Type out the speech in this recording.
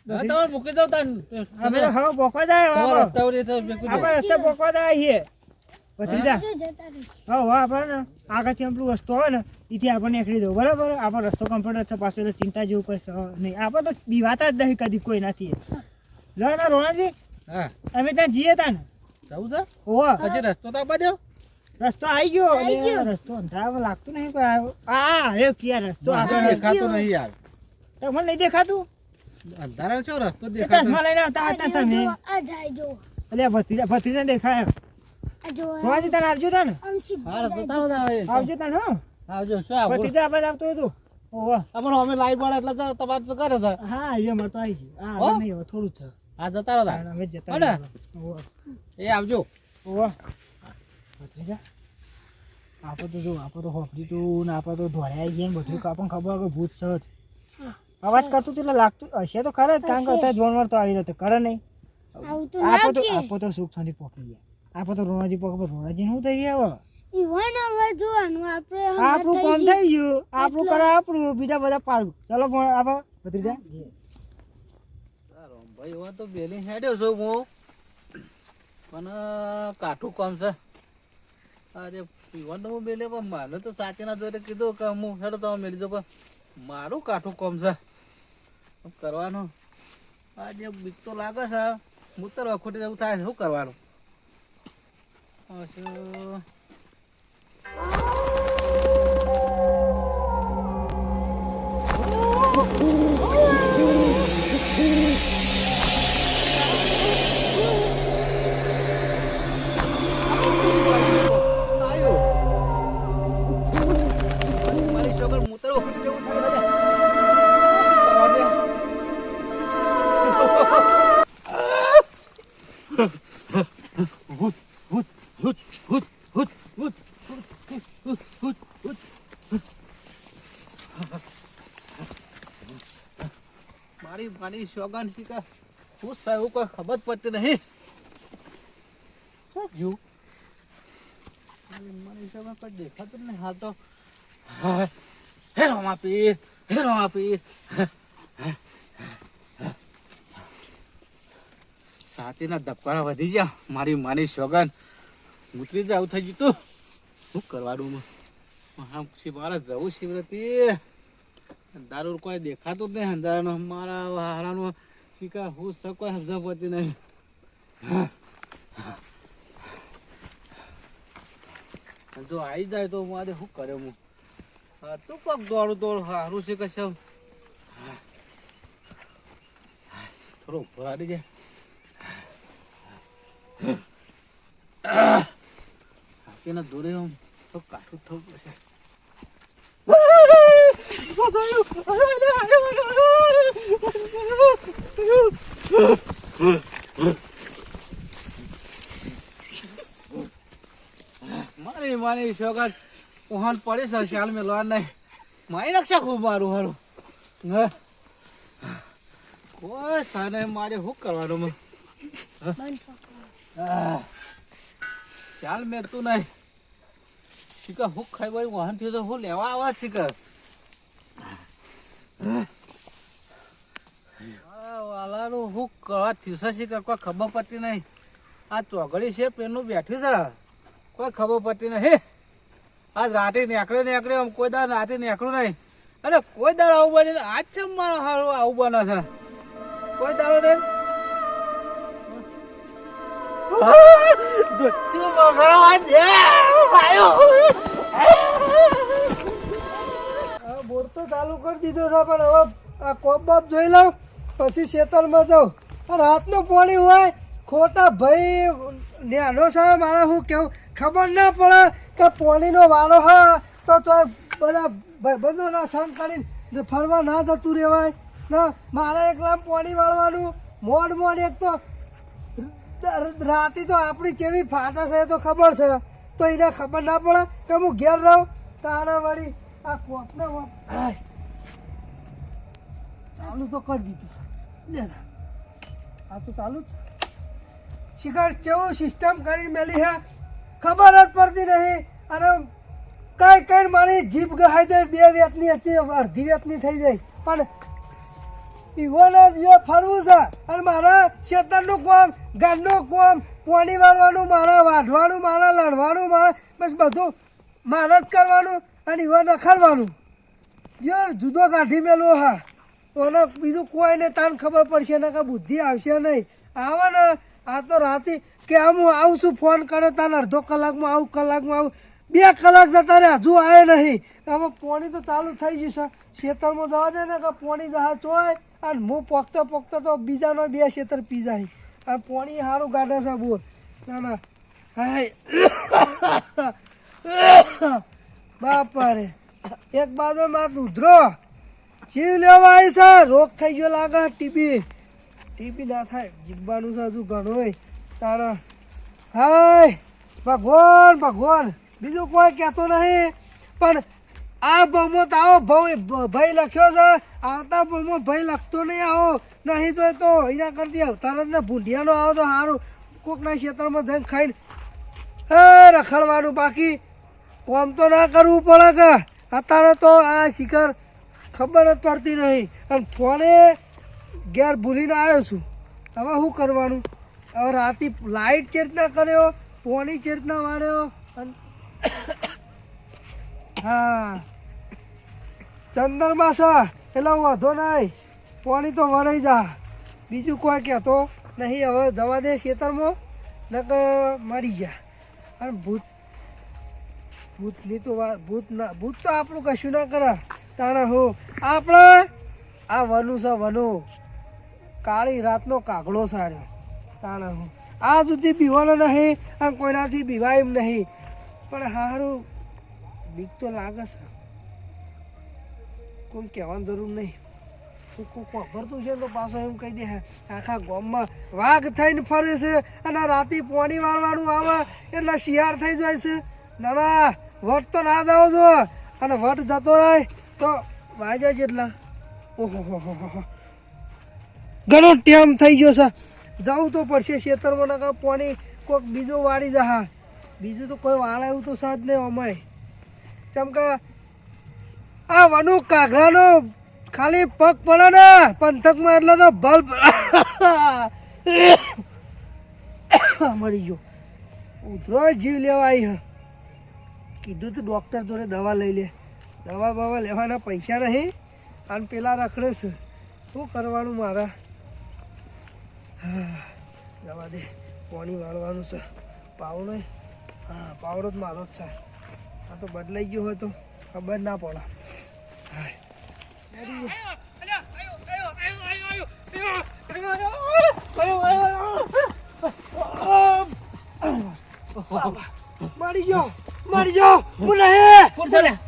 તો મૂકી દઉં તન અમે હવે બોકવા જાય રસ્તા ઉડી તો આપણે રસ્તે બોકવા જાય છીએ ભત્રીજા હા આપણે ને આગળથી આપણું રસ્તો હોય ને એથી આપણે નીકળી દઉં બરાબર આપણો રસ્તો કમ્પ્લીટ છે પાછો એટલે ચિંતા જેવું કઈ નહીં આપણે તો બીવાતા જ નહીં કદી કોઈ નથી લો ને રોણાજી હા અમે ત્યાં જઈએ તા ને જવું છે ઓહો પછી રસ્તો તો બન્યો રસ્તો આવી ગયો એટલે રસ્તો અંધારામાં લાગતું નહીં કોઈ આ અરે ક્યાં રસ્તો આગળ દેખાતું નહીં યાર તમને નહીં દેખાતું અંધારા છો રસ્તો દેખાતો ચશ્મા લઈને આવતા હતા તમે એટલે ભત્રીજા દેખાય રોણાજી તને આવજો તા ને હા રસ્તો તારો આવે આવજો તને હો આવજો શું આવું ભત્રીજા આપણે આવતો હતું ઓહો આપણો અમે લાઈટ મળે એટલે તો તમારે તો કરે છે હા અહીંયા તો આવી ગયું હા નહીં હવે થોડું છે આ જતા રહો અમે જતા હો ને? ઓહો એ આવજો ઓહો ભત્રીજા આપણે તો જો આપણે તો હોફરી તું ને આપણે તો ધોળાઈ ગયા ને બધું આપણને ખબર કે ભૂત સહજ અવાજ કરતું હતું એટલે લાગતું હશે તો ખરે જ કારણ કે અત્યારે જોનવર તો આવી જતો કરે નહીં આપો તો સુખ શાંતિ પોકી ગયા આપો તો રોણાજી પોકે રોણાજી શું થઈ ગયા આપણું કામ થઈ ગયું આપણું કરે આપણું બીજા બધા પાડું ચલો આપણે ભત્રીજા ભાઈ હવે તો બેલી હેડ્યો છું હું પણ કાઠું કામ છે અરે પીવાનું તો હું બેલે પણ મારે તો સાચીના જોઈને કીધું કે હું હેડો તમે મેળી દો પણ મારું કાઠું કામ છે કરવાનું આજે બીક તો લાગે છે હું તો રખોટી એવું થાય છે શું કરવાનું મારી શોગન શીખા હું સાહેબ કોઈ ખબર પડતી નહીં શું થયું મારી શોગન કોઈ દેખાતું નહીં હાલ તો હે રોમા પીર સાતીના ધબકારા વધી ગયા મારી માની શોગન ઉતરી જાવ થઈ ગયું તું શું કરવાનું આમ મારે જવું શિવરતી દારૂ કોઈ દેખાતું જ નહીં અંધારાનો મારા હારાનો શીખા હું કોઈ સમજ પડતી નહીં જો આવી જાય તો મારે શું કરે હું તું કોક દોડું સારું છે કે સમ થોડો ઉપર આવી જાય હાથીના દોરે તો કાઠું થવું પડશે મારી શોગત ઓહન પડી છે શાલ મેં લોન નહીં મારી નકશા ખૂબ મારું હારું કોઈ સાને મારે શું કરવાનું શાલ મેં તું નહીં શીખા હું ખાઈ ભાઈ વાહન થયું તો હું લેવા આવા શીખા વાલાનું હું કરવા થયું છે શીખા કોઈ ખબર પડતી નહીં આ ચોગડી છે પેલું બેઠું છે કોઈ ખબર પડતી નહીં આજ રાતે નીકળ્યો આમ કોઈ દાડ રાતે નીકળ્યું નહીં અને કોઈ દાડ આવું બને આજ છે મારો હારું આવું બને છે કોઈ દાડો ને બોર તો ચાલુ કરી દીધો છે પણ હવે આ કોપ બાપ જોઈ લઉં પછી ખેતરમાં જાઉં રાતનું પાણી હોય ખોટા ભાઈ નેનો છે મારે શું કેવું ખબર ના પડે કે પાણીનો વાળો હા તો બધા ભાઈબંધોના સંગ કરીને ફરવા ના જતું રહેવાય ના મારે એકલા પાણી વાળવાનું મોડ એક તો રાતે તો આપણી કેવી ફાટે છે એ તો ખબર છે તો એને ખબર ના પડે કે હું ઘેર રહું તારે વળી આ કોપને ચાલુ તો કરી દીધું લે આ તો ચાલુ જ છે શિખર કેવું સિસ્ટમ કરી મેલી હે ખબર જ પડતી નહીં અને કઈ મારી જીભ ગહાઈ જાય 2 વેતની હતી અડધી વેતની થઈ જાય પણ ઈવોને જે ફરવું છે અને મારા ખેતરનું કામ ઘરનું કામ પાણી વાળવાનું મારા વાઢવાનું મારા લડવાનું મારા બસ બધું મારે જ કરવાનું અને ઈવો રખડવાનું યાર જુદો કાઢી મેલો હા ઓને બીજું કોઈ નહીં તાને ખબર પડશે ને કે બુદ્ધિ આવશે નહીં આવે ને આ તો રાતે કે આમ હું આવું છું ફોન કરે તાને અડધો કલાકમાં આવું 2 કલાક જતા રે હજુ આવ્યો નહીં હવે પાણી તો ચાલુ થઈ ગયું છે ખેતરમાં જવા દે ને કે પાણી જહા ચોય અને હું પોકતા પોકતા તો બીજાનો 2 ખેતર પી જાય અને પાણી સારું ગાઢે છે બોલ ના ના હાય બાપા રે એક બાજુ માં ઉધરો જીવ લેવા આવી છે રોગ થઈ ગયો લાગે ટીબી ના થાય જીવવાનું છે હજુ ઘણું તારા હાય ભગવાન બીજું કોઈ કહેતો નહીં પણ આ બહુમત આવો ભાઈ લખ્યો છે આવતા બહુમત ભાઈ લખતો નહીં આવો નહીં તો એના કરતી અવતાર જ ને ભૂંડિયાનો આવો તો સારું કોકના ખેતરમાં જઈને ખાઈને રખડવાનું બાકી કોમ તો ના કરવું પડે કે અત્યારે તો આ શિખર ખબર જ પડતી નહીં અને ફોને ઘેર ભૂલીને આવ્યો છું હવે શું કરવાનું હવે રાતે લાઇટ ચેતના કર્યો પોણી ચેતના વાળ્યો હા ચંદરમાં છે એટલે વધો નહીં પોણી તો વળાઈ જા બીજું કોઈ કહેતો નહીં હવે જવા દે ખેતરમાં નકર મરી ગયા અને ભૂતની તો ભૂત તો આપણું કશું ના કરે તાણે હો આપણે આ વનું છે વનું કાળી રાતનો કાગડો સાર્યો તાણે હું આ સુધી પીવાનો નહીં અને કોઈનાથી પીવાય એમ નહીં પણ સારું બીક તો લાગે છે કોઈ કહેવાની જરૂર નહીં કોઈ વાપરતું છે તો પાછો એમ કહી દે આખા ગામમાં વાઘ થઈને ફરે છે અને રાતે પાણી વાળવાનું આવે એટલે શિયાળ થઈ જાય છે ના વટ તો ના જાવ જો અને વટ જતો રહે તો વાગ્યા જેટલા ઓહો ઘણો ટાઈમ થઈ ગયો છે જવું તો પડશે ખેતરમાં ના પાણી કોઈક બીજું વાળી જા બીજું તો કોઈ વાળે એવું તો સાદ નહીં અમાય કેમ કે આ વનુ કાગડાનો ખાલી પગ પડે ને પંથકમાં એટલે તો બલ્બ મરી ગયો ઉધરો જીવ લેવા આવી હ કીધું તું ડૉક્ટર જોડે દવા લઈ લે દવા બવા લેવાના પૈસા નહીં અને પેલા રખડે છે શું કરવાનું મારા જવા દે પાણી વાળવાનું છે પાવડો હા પાવડો જ મારો જ છે આ તો બદલાઈ ગયો હોય તો ખબર ના પડે મરી ગયો હું નહીં